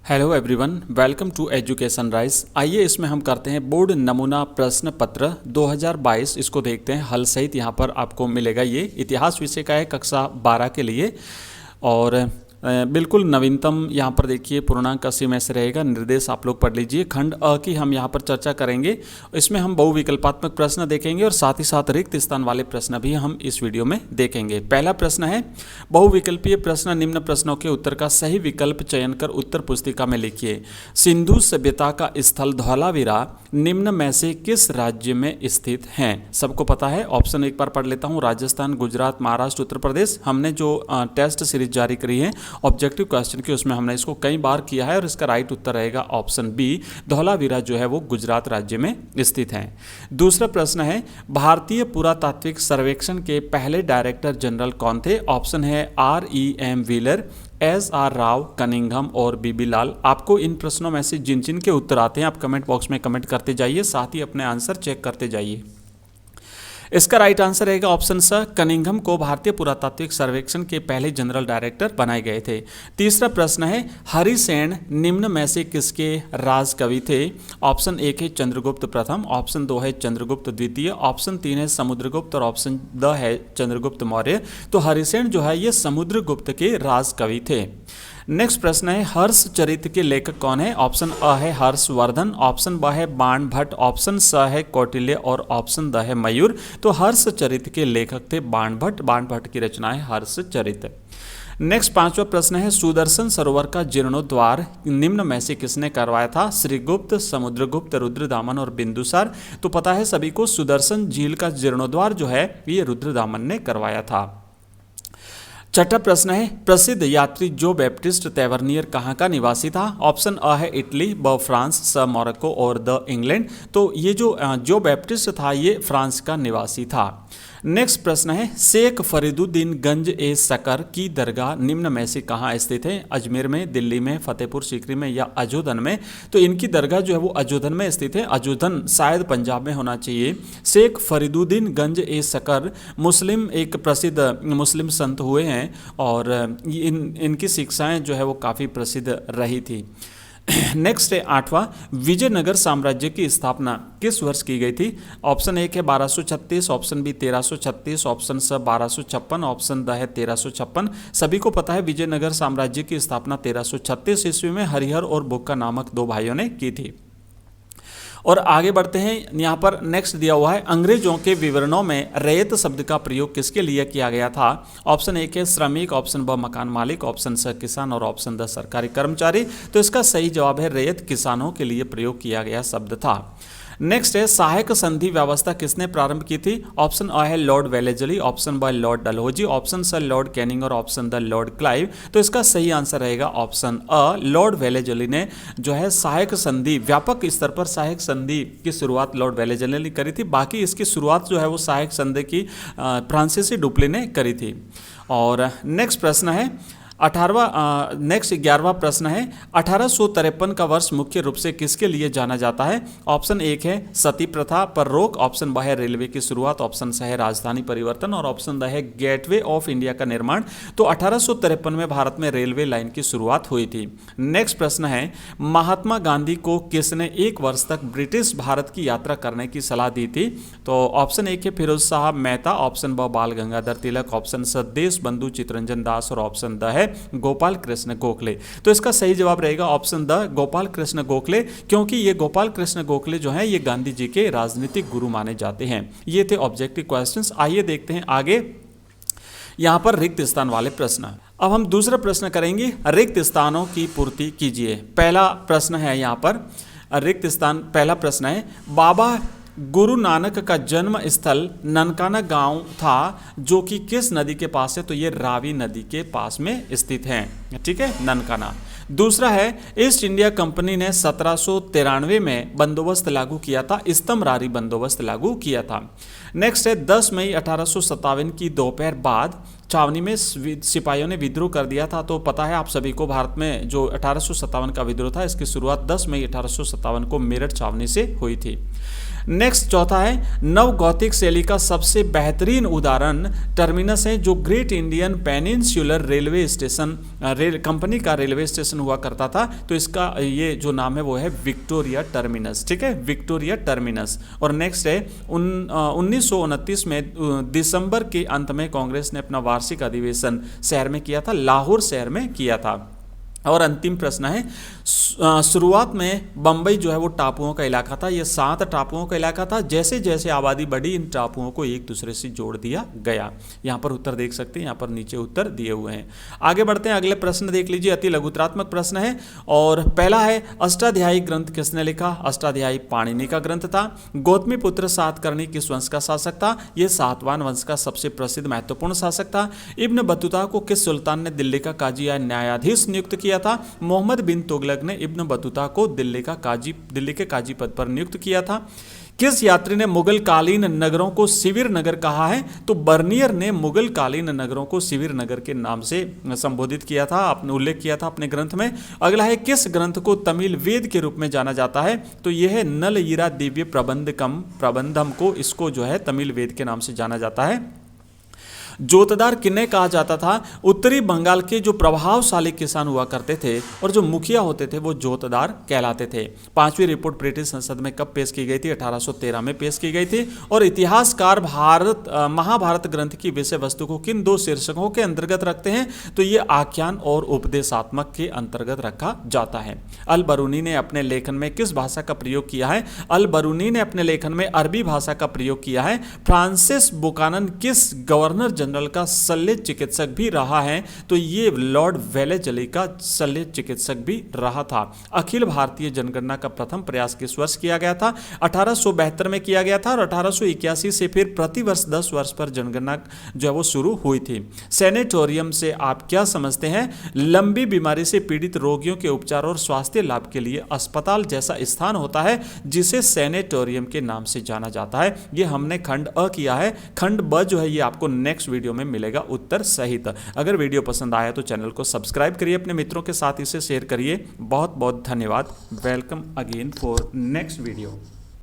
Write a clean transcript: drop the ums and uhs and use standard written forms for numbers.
Hello everyone, welcome to education rise. आइए इसमें हम करते हैं बोर्ड नमूना प्रश्न पत्र 2022। इसको देखते हैं हल सहित। यहाँ पर आपको मिलेगा, ये इतिहास विषय का है कक्षा 12 के लिए और बिल्कुल नवीनतम यहाँ पर देखिए पूर्णांक 80 में से रहेगा। निर्देश आप लोग पढ़ लीजिए। खंड अ की हम यहाँ पर चर्चा करेंगे। इसमें हम बहुविकल्पात्मक प्रश्न देखेंगे और साथ ही साथ रिक्त स्थान वाले प्रश्न भी हम इस वीडियो में देखेंगे। पहला प्रश्न है, बहुविकल्पीय प्रश्न निम्न प्रश्नों के उत्तर का सही विकल्प चयन कर उत्तर पुस्तिका में लिखिए। सिंधु सभ्यता का स्थल धौलावीरा निम्न में से किस राज्य में स्थित है? सबको पता है। ऑप्शन एक बार पढ़ लेता हूँ। राजस्थान, गुजरात, महाराष्ट्र, उत्तर प्रदेश। हमने जो टेस्ट सीरीज जारी करी है ऑब्जेक्टिव क्वेश्चन की, उसमें हमने इसको कई बार किया है और इसका राइट उत्तर रहेगा ऑप्शन बी, धौलावीरा जो है वो गुजरात राज्य में स्थित है। दूसरा प्रश्न है, भारतीय पुरातात्विक सर्वेक्षण के पहले डायरेक्टर जनरल कौन थे? ऑप्शन है REM wheeler, SR Rao, Cunningham और बीबी लाल। आपको इन प्रश्नों में से जिन जिन के उत्तर आते हैं आप कमेंट बॉक्स में कमेंट करते जाइए, साथ ही अपने आंसर चेक करते जाइए। इसका राइट आंसर रहेगा ऑप्शन स, कनिंघम को भारतीय पुरातात्विक सर्वेक्षण के पहले जनरल डायरेक्टर बनाए गए थे। तीसरा प्रश्न है, हरिसेन निम्न में से किसके राजकवि थे? ऑप्शन एक है चंद्रगुप्त प्रथम, ऑप्शन दो है चंद्रगुप्त द्वितीय, ऑप्शन तीन है समुद्रगुप्त और ऑप्शन द है चंद्रगुप्त मौर्य। तो हरिसेन जो है ये समुद्रगुप्त के राजकवि थे। नेक्स्ट प्रश्न है, हर्ष चरित के लेखक कौन है? ऑप्शन अ है हर्षवर्धन, ऑप्शन ब है बाण भट्ट, ऑप्शन स है कौटिल्य और ऑप्शन द है मयूर। तो हर्ष चरित के लेखक थे बाण भट्ट। बाण भट्ट की रचना है हर्ष चरित। नेक्स्ट पांचवा प्रश्न है, सुदर्शन सरोवर का जीर्णोद्वार निम्न में से किसने करवाया था? श्रीगुप्त, समुद्रगुप्त, रुद्रदामन और बिंदुसार। तो पता है सभी को, सुदर्शन झील का जीर्णोद्वार जो है ये रुद्रदामन ने करवाया था। छठा प्रश्न है, प्रसिद्ध यात्री जो बैप्टिस्ट तेवर्नियर कहाँ का निवासी था? ऑप्शन अ है इटली, ब फ्रांस, स मोरक्को और द इंग्लैंड। तो ये जो बैप्टिस्ट था ये फ्रांस का निवासी था। नेक्स्ट प्रश्न है, शेख फरीदुद्दीन गंज ए सकर की दरगाह निम्न में से कहाँ स्थित है? अजमेर में, दिल्ली में, फतेहपुर सीकरी में या अजोधन में? तो इनकी दरगाह जो है वो अजोधन में स्थित है। अजोधन शायद पंजाब में होना चाहिए। शेख फरीदुद्दीन गंज ए सकर मुस्लिम एक प्रसिद्ध मुस्लिम संत हुए हैं और इनकी शिक्षाएं जो है वो काफ़ी प्रसिद्ध रही थी। नेक्स्ट है आठवां, विजयनगर साम्राज्य की स्थापना किस वर्ष की गई थी? ऑप्शन एक है 1236, ऑप्शन बी 1336, ऑप्शन स 1256, ऑप्शन द है 1356। सभी को पता है विजयनगर साम्राज्य की स्थापना 1336 ईस्वी में हरिहर और बुक्का नामक दो भाइयों ने की थी। और आगे बढ़ते हैं, यहाँ पर नेक्स्ट दिया हुआ है, अंग्रेजों के विवरणों में रैयत शब्द का प्रयोग किसके लिए किया गया था? ऑप्शन एक है श्रमिक, ऑप्शन ब मकान मालिक, ऑप्शन स किसान और ऑप्शन द सरकारी कर्मचारी। तो इसका सही जवाब है रैयत, किसानों के लिए प्रयोग किया गया शब्द था। नेक्स्ट है, सहायक संधि व्यवस्था किसने प्रारंभ की थी? ऑप्शन अ है लॉर्ड वेलेजली, ऑप्शन ब लॉर्ड डलहौजी, ऑप्शन स लॉर्ड कैनिंग और ऑप्शन द लॉर्ड क्लाइव। तो इसका सही आंसर रहेगा ऑप्शन अ, लॉर्ड वेलेजली ने जो है सहायक संधि, व्यापक स्तर पर सहायक संधि की शुरुआत लॉर्ड वेलेजली ने करी थी। बाकी इसकी शुरुआत जो है वो सहायक संधि की फ्रांसीसी डुप्ले ने करी थी। और नेक्स्ट प्रश्न है 11वां प्रश्न है, 1853 का वर्ष मुख्य रूप से किसके लिए जाना जाता है? ऑप्शन एक है सती प्रथा पर रोक, ऑप्शन ब है रेलवे की शुरुआत, ऑप्शन स है राजधानी परिवर्तन और ऑप्शन द है गेटवे ऑफ इंडिया का निर्माण। तो 1853 में भारत में रेलवे लाइन की शुरुआत हुई थी। नेक्स्ट प्रश्न है, महात्मा गांधी को किसने एक वर्ष तक ब्रिटिश भारत की यात्रा करने की सलाह दी थी? तो ऑप्शन एक है फिरोज शाह मेहता, ऑप्शन ब बाल गंगाधर तिलक, ऑप्शन स देश बंधु चित्तरंजन दास और ऑप्शन द है गोपाल कृष्ण गोखले। तो इसका सही जवाब रहेगा ऑप्शन द गोपाल कृष्ण गोखले, क्योंकि ये गोपाल कृष्ण गोखले जो हैं ये गांधी जी के राजनीतिक गुरु माने जाते हैं। ये थे ऑब्जेक्टिव क्वेश्चंस। आइए देखते हैं आगे यहाँ पर रिक्त स्थान वाले प्रश्न। अब हम दूसरा प्रश्न करेंगे, रिक्त स्थानों की पूर्ति कीजिए। पहला प्रश्न है यहाँ पर रिक्त स्थान, पहला प्रश्न है, बाबा गुरु नानक का जन्म स्थल ननकाना गांव था जो कि किस नदी के पास है? तो ये रावी नदी के पास में स्थित है। ठीक है, ननकाना। दूसरा है, ईस्ट इंडिया कंपनी ने 1793 में बंदोबस्त लागू किया था, स्तंभरारी बंदोबस्त लागू किया था। नेक्स्ट है, 10 मई 1857 की दोपहर बाद छावनी में सिपाहियों ने विद्रोह कर दिया था। तो पता है आप सभी को, भारत में जो 1857 का विद्रोह था इसकी शुरुआत 10 मई 1857 को मेरठ छावनी से हुई थी। नेक्स्ट चौथा है, नव गौथिक शैली का सबसे बेहतरीन उदाहरण टर्मिनस है, जो great Indian peninsular railway station company का रेलवे स्टेशन हुआ करता था। तो इसका ये जो नाम है वो है विक्टोरिया टर्मिनस। ठीक है, विक्टोरिया टर्मिनस। और नेक्स्ट है 1929 में दिसंबर के अंत में कांग्रेस ने अपना वार्षिक अधिवेशन शहर में किया था, लाहौर शहर में किया था। और अंतिम प्रश्न है, शुरुआत में बंबई जो है वो टापुओं का इलाका था, ये 7 टापुओं का इलाका था। जैसे जैसे आबादी बढ़ी इन टापुओं को एक दूसरे से जोड़ दिया गया। यहाँ पर उत्तर देख सकते हैं, यहाँ पर नीचे उत्तर दिए हुए हैं। आगे बढ़ते हैं, अगले प्रश्न देख लीजिए, अति लघुत्रात्मक प्रश्न है। और पहला है, अष्टाध्यायी ग्रंथ किसने लिखा? अष्टाध्यायी पाणिनि का ग्रंथ था। गौतमी पुत्र सातकर्णी किस वंश का शासक था? ये सातवाहन वंश का सबसे प्रसिद्ध महत्वपूर्ण शासक था। इब्न बतूता को किस सुल्तान ने दिल्ली का काजी या न्यायाधीश नियुक्त किया था? मोहम्मद बिन तुगलक ने इब्न बतूता को दिल्ली के काजी पद पर नियुक्त किया था। किस यात्री ने मुगल कालीन नगरों को शिविर नगर कहा है? तो बर्नियर ने मुगल कालीन नगरों को शिविर नगर के नाम से संबोधित किया था, अपने उल्लेख किया था अपने ग्रंथ में। अगला है, किस ग्रंथ को तमिल वेद के रूप में जाना जाता है? तो यह है नल ईरा दिव्य प्रबंधम को, इसको जो है तमिल वेद के नाम से जाना जाता है। जोतदार किन्हें कहा जाता था? उत्तरी बंगाल के जो प्रभावशाली किसान हुआ करते थे और जो मुखिया होते थे वो जोतदार कहलाते थे। 5वीं रिपोर्ट ब्रिटिश संसद में कब पेश की गई थी? 1813 में पेश की गई थी। और इतिहासकार महाभारत ग्रंथ की विषय वस्तु को किन 2 शीर्षकों के अंतर्गत रखते हैं? तो ये आख्यान और उपदेशात्मक के अंतर्गत रखा जाता है। अल बरूनी ने अपने लेखन में किस भाषा का प्रयोग किया है? अल बरूनी ने अपने लेखन में अरबी भाषा का प्रयोग किया है। फ्रांसिस बुकानन किस गवर्नर जनरल का शल्य चिकित्सक भी रहा है? तो ये लॉर्ड वेलेजली का शल्य चिकित्सक भी रहा था। अखिल भारतीय जनगणना का प्रथम प्रयास किस वर्ष किया गया था? 1872 में किया गया था। और 1881 से फिर प्रतिवर्ष 10 वर्ष पर जनगणना जो है वो शुरू हुई थी। सैनिटोरियम से आप क्या समझते हैं? लंबी बीमारी से पीड़ित रोगियों के उपचार और स्वास्थ्य लाभ के लिए अस्पताल जैसा स्थान होता है, जिसे सैनिटोरियम के नाम से जाना जाता है। ये हमने खंड अ किया है। खंड ब जो है ये आपको नेक्स्ट वीडियो में मिलेगा उत्तर सहित। अगर वीडियो पसंद आया तो चैनल को सब्सक्राइब करिए, अपने मित्रों के साथ इसे शेयर करिए। बहुत बहुत धन्यवाद। Welcome again for next video.